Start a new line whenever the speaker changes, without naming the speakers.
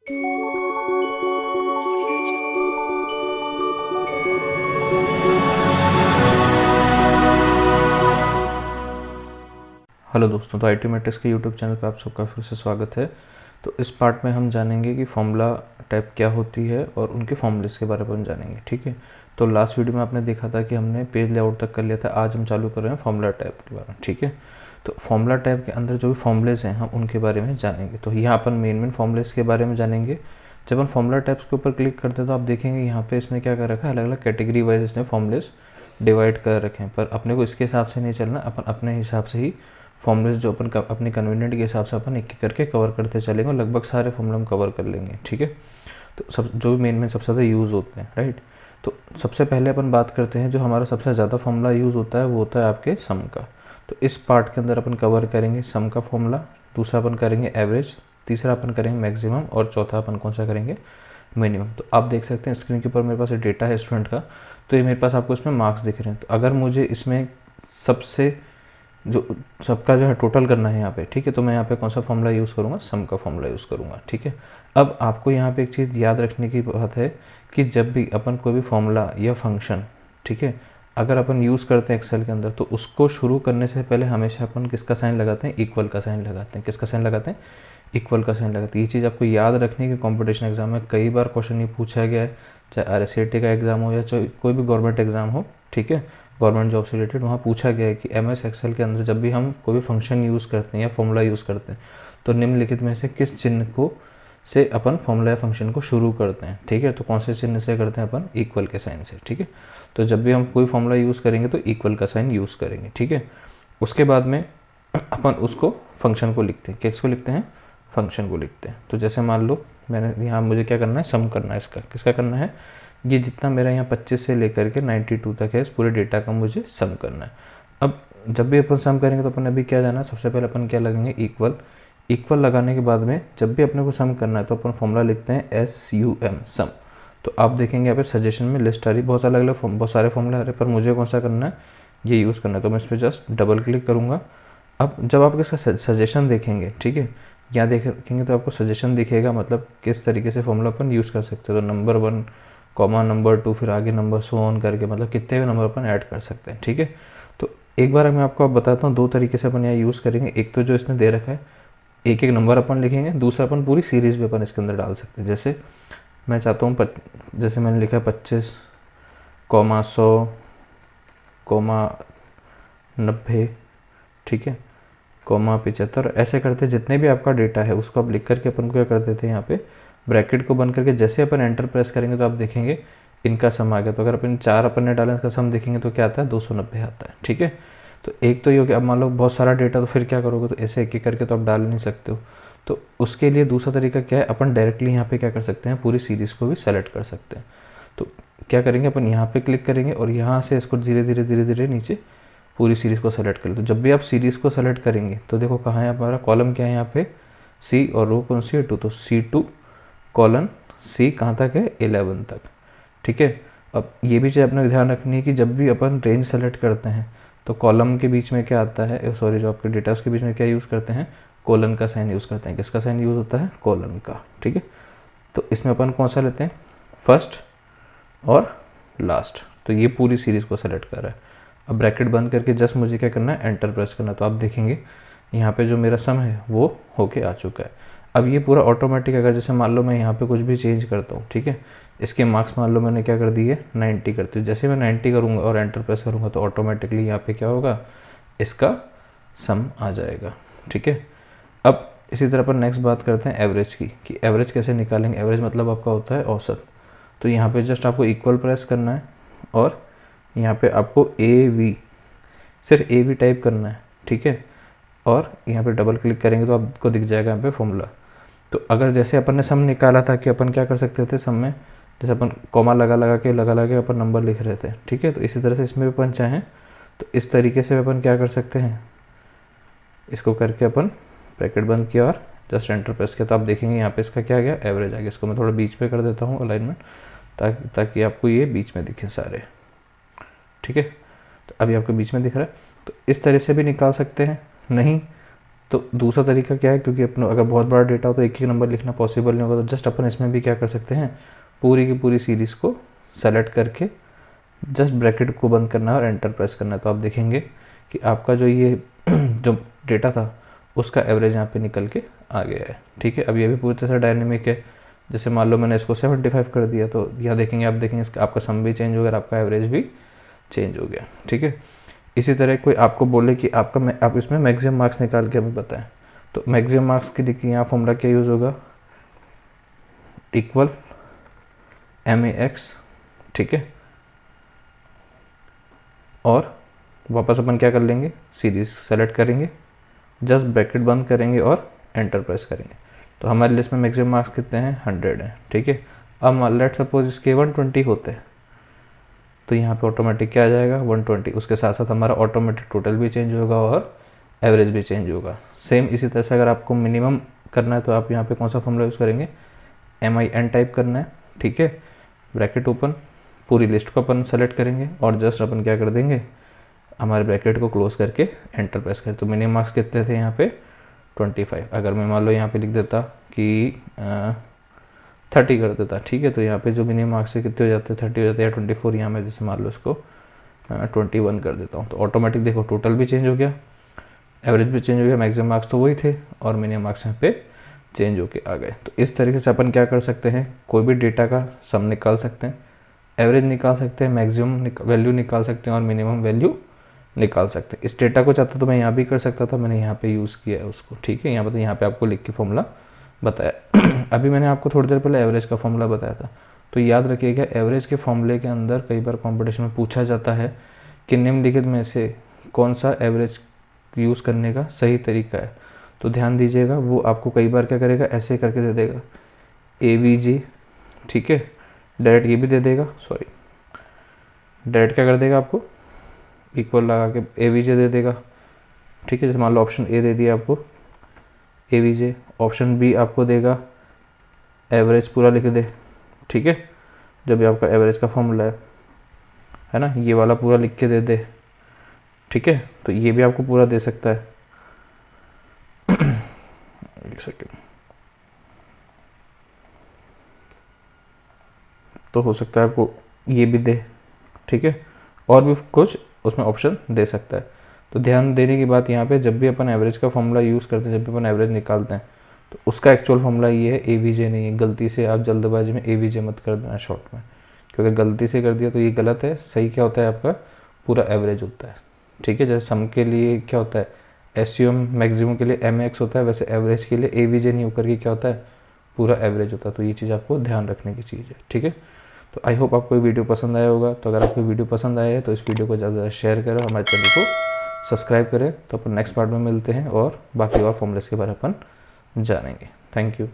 Hello दोस्तों, तो IT matrix के यूट्यूब चैनल पर आप सबका फिर से स्वागत है। तो इस पार्ट में हम जानेंगे कि फॉर्मूला टाइप क्या होती है और उनके फॉर्मूलेस के बारे में हम जानेंगे। ठीक है, तो लास्ट वीडियो में आपने देखा था कि हमने पेज लेआउट तक कर लिया था। आज हम चालू कर रहे हैं फॉर्मूला टाइप के बारे में। ठीक है, तो फॉर्मूला टाइप के अंदर जो भी फॉर्मूलेस हैं हम उनके बारे में जानेंगे। तो यहाँ अपन मेन फॉर्मूलेस के बारे में जानेंगे। जब हम फॉर्मूला टाइप्स के ऊपर क्लिक करते हैं तो आप देखेंगे यहाँ पे इसने क्या कर रखा है, अलग अलग कैटेगरी वाइज इसने फॉर्मूलेस डिवाइड कर रखे हैं। पर अपने को इसके हिसाब से नहीं चलना, अपन अपने हिसाब से ही फॉर्मूलेस जो अपन अपने कन्वीनियंट के हिसाब से अपन एक एक करके कवर करते चलेंगे और लगभग सारे फॉर्मूले हम कवर कर लेंगे। ठीक है, तो सब जो मेन सबसे ज़्यादा यूज़ होते हैं, राइट। तो सबसे पहले अपन बात करते हैं जो हमारा सबसे ज़्यादा फॉर्मूला यूज़ होता है वो होता है आपके सम का। तो इस पार्ट के अंदर अपन कवर करेंगे सम का फॉर्मूला, दूसरा अपन करेंगे एवरेज, तीसरा अपन करेंगे मैक्सिमम और चौथा अपन कौन सा करेंगे, मिनिमम। तो आप देख सकते हैं स्क्रीन के ऊपर मेरे पास ये डेटा है स्टूडेंट का। तो ये मेरे पास आपको इसमें मार्क्स दिख रहे हैं। तो अगर मुझे इसमें सबसे जो सबका जो है टोटल करना है यहाँ पे, ठीक है, तो मैं यहाँ पे कौन सा फॉर्मूला यूज़ करूँगा, सम का फॉर्मूला यूज़ करूँगा। ठीक है, अब आपको यहाँ पे एक चीज़ याद रखने की बात है कि जब भी अपन कोई भी फॉर्मूला या फंक्शन, ठीक है, अगर अपन यूज़ करते हैं एक्सेल के अंदर तो उसको शुरू करने से पहले हमेशा अपन किसका साइन लगाते हैं, इक्वल का साइन लगाते हैं। किसका साइन लगाते हैं, इक्वल का साइन लगाते हैं। ये चीज़ आपको याद रखनी है कि कॉम्पिटिशन एग्जाम में कई बार क्वेश्चन ये पूछा गया है, चाहे RSAT का एग्ज़ाम हो या चाहे कोई भी गवर्नमेंट एग्ज़ाम हो। ठीक है, गवर्नमेंट जॉब से रिलेटेड वहाँ पूछा गया है कि MS एक्सेल के अंदर जब भी हम कोई भी फंक्शन यूज़ करते हैं या फॉर्मूला यूज़ करते हैं तो निम्नलिखित में से किस चिन्ह को से अपन फॉर्मूला या फंक्शन को शुरू करते हैं। ठीक है, तो कौन से चिन्ह से करते हैं अपन, इक्वल के साइन से। ठीक है, तो जब भी हम कोई फॉर्मूला यूज़ करेंगे तो इक्वल का साइन यूज़ करेंगे। ठीक है, उसके बाद में अपन उसको फंक्शन को लिखते हैं। किसको लिखते हैं, फंक्शन को लिखते हैं। तो जैसे मान लो मैंने यहाँ मुझे क्या करना है, सम करना है इसका। किसका करना है, ये जितना मेरा यहाँ 25 से लेकर के 92 तक है इस पूरे डेटा का मुझे सम करना है। अब जब भी अपन सम करेंगे तो अपन अभी क्या जाना है, सबसे पहले अपन क्या लगेंगे, इक्वल। इक्वल लगाने के बाद में जब भी अपने को सम करना है तो अपन फॉर्मूला लिखते हैं SUM, सम। तो आप देखेंगे यहाँ पे सजेशन में लिस्ट आ रही, बहुत अलग अलग बहुत सारे फॉर्मूले आ रहे हैं, पर मुझे कौन सा करना है, ये यूज़ करना है। तो मैं इस पर जस्ट डबल क्लिक करूँगा। अब जब आप इसका सजेशन देखेंगे, ठीक है, यहाँ देखेंगे तो आपको सजेशन दिखेगा, मतलब किस तरीके से फॉर्मूला अपन यूज़ कर सकते हो। तो नंबर 1, नंबर 2, फिर आगे नंबर सो ऑन करके, मतलब कितने भी नंबर अपन ऐड कर सकते हैं। ठीक है, तो एक बार मैं आपको बताता हूँ, दो तरीके से अपन यहाँ यूज़ करेंगे। एक तो जो इसने दे रखा है, एक एक नंबर अपन लिखेंगे, दूसरा अपन पूरी सीरीज़ भी अपन इसके अंदर डाल सकते हैं। जैसे मैं चाहता हूँ जैसे मैंने लिखा है 25, 100, 90, ठीक है, 75, ऐसे करते जितने भी आपका डेटा है उसको आप लिख करके अपन को क्या कर देते हैं, यहाँ पे ब्रैकेट को बंद करके जैसे अपन एंटर प्रेस करेंगे तो आप देखेंगे इनका सम आ गया। तो अगर अपन 4 अपन ने डाला इसका सम देखेंगे तो क्या आता है, 290 आता है। ठीक है, तो एक तो ये हो गया। अब मान लो बहुत सारा डेटा, तो फिर क्या करोगे, तो ऐसे एक एक करके तो आप डाल नहीं सकते हो। तो उसके लिए दूसरा तरीका क्या है, अपन डायरेक्टली यहाँ पे क्या कर सकते हैं, पूरी सीरीज़ को भी सेलेक्ट कर सकते हैं। तो क्या करेंगे, अपन यहाँ पे क्लिक करेंगे और यहाँ से इसको धीरे धीरे धीरे धीरे नीचे पूरी सीरीज़ को सेलेक्ट कर लो। तो जब भी आप सीरीज़ को सेलेक्ट करेंगे तो देखो कहाँ है हमारा कॉलम, क्या है यहाँ पे, C, और रो कौन सी है, 2। तो C2 कॉलन C कहाँ तक है, 11 तक। ठीक है, अब ये भी चीज़ अपने ध्यान रखनी है कि जब भी अपन रेंज सेलेक्ट करते हैं तो कॉलम के बीच में क्या आता है, सॉरी, जो आपके डेटा उसके बीच में क्या यूज़ करते हैं, कोलन का साइन यूज़ करते हैं। किसका साइन यूज़ होता है, कोलन का। ठीक है, तो इसमें अपन कौन सा लेते हैं, फर्स्ट और लास्ट। तो ये पूरी सीरीज़ को सेलेक्ट कर रहा है। अब ब्रैकेट बंद करके जस्ट मुझे क्या करना है, एंटर प्रेस करना। तो आप देखेंगे यहाँ पे जो मेरा सम है वो होके आ चुका है। अब ये पूरा ऑटोमेटिक, अगर जैसे मान लो मैं यहाँ पे कुछ भी चेंज करता हूँ, ठीक है, इसके मार्क्स मान लो मैंने क्या कर दिए, 90 करती हूँ। जैसे मैं 90 करूँगा और एंटर प्रेस करूँगा तो ऑटोमेटिकली यहाँ पे क्या होगा, इसका सम आ जाएगा। ठीक है, अब इसी तरह पर नेक्स्ट बात करते हैं एवरेज की, कि एवरेज कैसे निकालेंगे। एवरेज मतलब आपका होता है औसत। तो यहाँ पे जस्ट आपको इक्वल प्रेस करना है और यहाँ पे आपको AV, सिर्फ AV टाइप करना है। ठीक है, और यहाँ पे डबल क्लिक करेंगे तो आपको दिख जाएगा यहाँ पे फॉर्मूला। तो अगर जैसे अपन ने सम निकाला था कि अपन क्या कर सकते थे, सम में जैसे अपन कॉमा लगा के अपन नंबर लिख रहे थे। ठीक है, तो इसी तरह से इसमें भी अपन चाहें तो इस तरीके से अपन क्या कर सकते हैं, इसको करके अपन ब्रैकेट बंद किया और जस्ट एंटर प्रेस किया। तो आप देखेंगे यहाँ पे इसका क्या आ गया, एवरेज आ गया। इसको मैं थोड़ा बीच में कर देता हूँ अलाइनमेंट, ताकि आपको ये बीच में दिखे सारे। ठीक है, तो अभी आपको बीच में दिख रहा है। तो इस तरह से भी निकाल सकते हैं, नहीं तो दूसरा तरीका क्या है, क्योंकि अपना अगर बहुत बड़ा डेटा हो तो एक ही नंबर लिखना पॉसिबल नहीं होगा, तो जस्ट अपन इसमें भी क्या कर सकते हैं, पूरी की पूरी सीरीज़ को सेलेक्ट करके जस्ट ब्रैकेट को बंद करना है और एंटर प्रेस करना है। तो आप देखेंगे कि आपका जो ये जो डेटा था उसका एवरेज यहाँ पे निकल के आ गया है। ठीक है, अब ये भी पूरी तरह से डायनेमिक है। जैसे मान लो मैंने इसको 75 कर दिया, तो यहाँ देखेंगे, आप देखेंगे इसका आपका सम भी चेंज हो गया, आपका एवरेज भी चेंज हो गया। ठीक है, इसी तरह कोई आपको बोले कि आप इसमें मैक्सिमम मार्क्स निकाल के हमें बताएं, तो मैक्सिमम मार्क्स के लिए यहाँ फॉर्मूला क्या यूज़ होगा, इक्वल MAX। ठीक है, और वापस अपन क्या कर लेंगे, सीरीज सेलेक्ट करेंगे, जस्ट ब्रैकेट बंद करेंगे और एंटर प्रेस करेंगे। तो हमारी लिस्ट में मैक्सिमम मार्क्स कितने हैं, 100 हैं। ठीक है, अब लेट सपोज इसके 120 होते हैं, तो यहाँ पे ऑटोमेटिक क्या आ जाएगा, 120। उसके साथ साथ हमारा ऑटोमेटिक टोटल भी चेंज होगा और एवरेज भी चेंज होगा। सेम इसी तरह से अगर आपको मिनिमम करना है तो आप यहाँ पे कौन सा फॉर्मूला यूज़ करेंगे, MIN टाइप करना है। ठीक है, ब्रैकेट ओपन, पूरी लिस्ट को अपन सेलेक्ट करेंगे और जस्ट अपन क्या कर देंगे, हमारे ब्रैकेट को क्लोज करके एंटर प्रेस करें। तो मिनिमम मार्क्स कितने थे यहाँ पे, 25। अगर मैं मान लो यहाँ पे लिख देता कि 30 कर देता, ठीक है, तो यहाँ पे जो मिनिमम मार्क्स है कितने हो जाते हैं, 30 हो जाते हैं, या 24। यहाँ मैं जैसे मान लो इसको 21 कर देता हूँ, तो ऑटोमेटिक देखो टोटल भी चेंज हो गया, एवरेज भी चेंज हो गया, मैक्सिमम मार्क्स तो वही थे और मिनिमम मार्क्स यहाँ पे चेंज होके आ गए। तो इस तरीके से अपन क्या कर सकते हैं, कोई भी डेटा का सम निकाल सकते हैं, एवरेज निकाल सकते हैं, मैक्सिमम वैल्यू निकाल सकते हैं और मिनिमम वैल्यू निकाल सकते हैं। इस डेटा को चाहता तो मैं यहाँ भी कर सकता था, मैंने यहाँ पे यूज़ किया है उसको। ठीक है, यहाँ पे आपको लिख के फॉर्मूला बताया। अभी मैंने आपको थोड़ी देर पहले एवरेज का फॉर्मूला बताया था, तो याद रखिएगा एवरेज के फॉर्मूले के अंदर कई बार कंपटीशन में पूछा जाता है कि निम्नलिखित में से कौन सा एवरेज यूज़ करने का सही तरीका है। तो ध्यान दीजिएगा, वो आपको कई बार क्या करेगा, ऐसे करके दे देगा AVG। ठीक है, डायरेक्ट ये भी दे देगा, सॉरी डायरेक्ट क्या कर देगा, आपको इक्वल लगा के AVJ दे देगा। ठीक है, जैसे मान लो ऑप्शन A दे दिया आपको AVJ, ऑप्शन B आपको देगा एवरेज पूरा लिख दे। ठीक है, जब ये आपका एवरेज का फॉर्मूला है ना, ये वाला पूरा लिख के दे दे। ठीक है, तो ये भी आपको पूरा दे सकता है। एक सेकेंड, तो हो सकता है आपको ये भी दे। ठीक है, और भी कुछ उसमें ऑप्शन दे सकता है। तो ध्यान देने की बात यहाँ पे, जब भी अपन एवरेज का फॉर्मूला यूज़ करते हैं, जब भी अपन एवरेज निकालते हैं, तो उसका एक्चुअल फॉर्मूला ये है, AVJ नहीं है। गलती से आप जल्दबाजी में AVJ मत कर देना शॉर्ट में, क्योंकि गलती से कर दिया तो ये गलत है। सही क्या होता है, आपका पूरा एवरेज होता है। ठीक है, जैसे सम के लिए क्या होता है, SUM, मैक्सिमम के लिए MAX होता है, वैसे एवरेज के लिए AVJ नहीं होकर के क्या होता है, पूरा एवरेज होता है। तो ये चीज़ आपको ध्यान रखने की चीज़ है। ठीक है, तो आई होप आपको ये वीडियो पसंद आया होगा। तो अगर आपको वीडियो पसंद आया है तो इस वीडियो को ज़्यादा शेयर करो, हमारे चैनल को सब्सक्राइब करें। तो अपन नेक्स्ट पार्ट में मिलते हैं और बाकी और फॉर्मूलेस के बारे में अपन जानेंगे। Thank you.